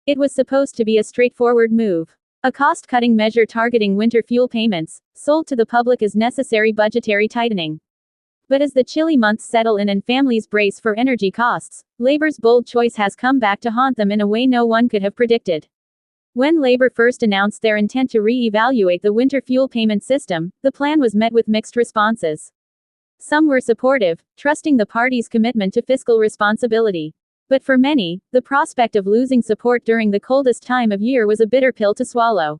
It was supposed to be a straightforward move. A cost-cutting measure targeting winter fuel payments, sold to the public as necessary budgetary tightening. But as the chilly months settle in and families brace for energy costs, Labor's bold choice has come back to haunt them in a way no one could have predicted. When Labor first announced their intent to re-evaluate the winter fuel payment system, the plan was met with mixed responses. Some were supportive, trusting the party's commitment to fiscal responsibility. But for many, the prospect of losing support during the coldest time of year was a bitter pill to swallow.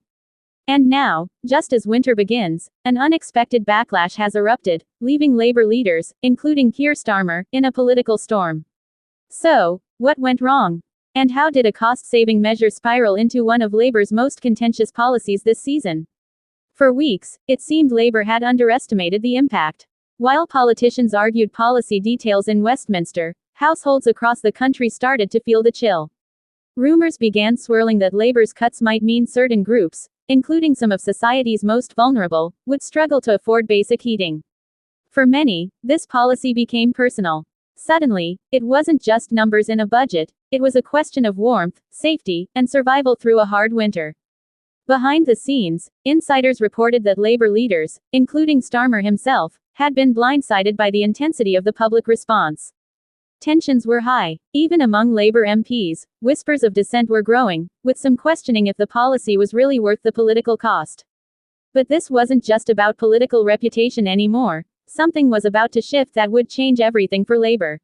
And now, just as winter begins, an unexpected backlash has erupted, leaving Labor leaders, including Kier Starmer, in a political storm. So, what went wrong? And how did a cost-saving measure spiral into one of Labor's most contentious policies this season? For weeks, it seemed Labor had underestimated the impact. While politicians argued policy details in Westminster, households across the country started to feel the chill. Rumors began swirling that Labor's cuts might mean certain groups, including some of society's most vulnerable, would struggle to afford basic heating. For many, this policy became personal. Suddenly, it wasn't just numbers in a budget, it was a question of warmth, safety, and survival through a hard winter. Behind the scenes, insiders reported that Labor leaders, including Starmer himself, had been blindsided by the intensity of the public response. Tensions were high. Even among Labor MPs, whispers of dissent were growing, with some questioning if the policy was really worth the political cost. But this wasn't just about political reputation anymore. Something was about to shift that would change everything for Labor.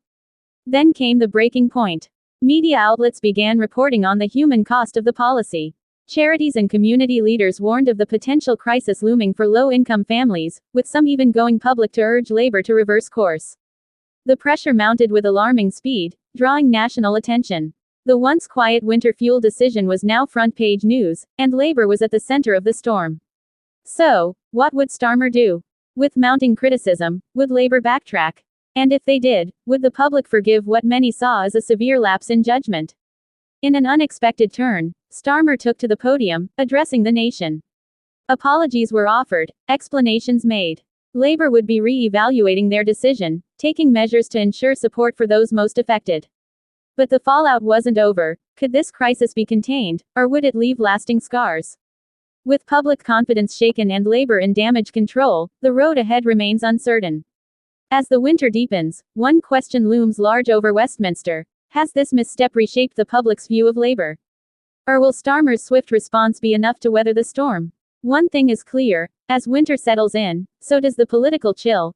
Then came the breaking point. Media outlets began reporting on the human cost of the policy. Charities and community leaders warned of the potential crisis looming for low-income families, with some even going public to urge Labor to reverse course. The pressure mounted with alarming speed, drawing national attention. The once quiet winter fuel decision was now front-page news, and Labor was at the center of the storm. So, what would Starmer do? With mounting criticism, would Labor backtrack? And if they did, would the public forgive what many saw as a severe lapse in judgment? In an unexpected turn, Starmer took to the podium, addressing the nation. Apologies were offered, explanations made. Labor would be re-evaluating their decision, taking measures to ensure support for those most affected. But the fallout wasn't over. Could this crisis be contained, or would it leave lasting scars? With public confidence shaken and Labor in damage control, the road ahead remains uncertain. As the winter deepens, one question looms large over Westminster. Has this misstep reshaped the public's view of Labor? Or will Starmer's swift response be enough to weather the storm? One thing is clear, as winter settles in, so does the political chill,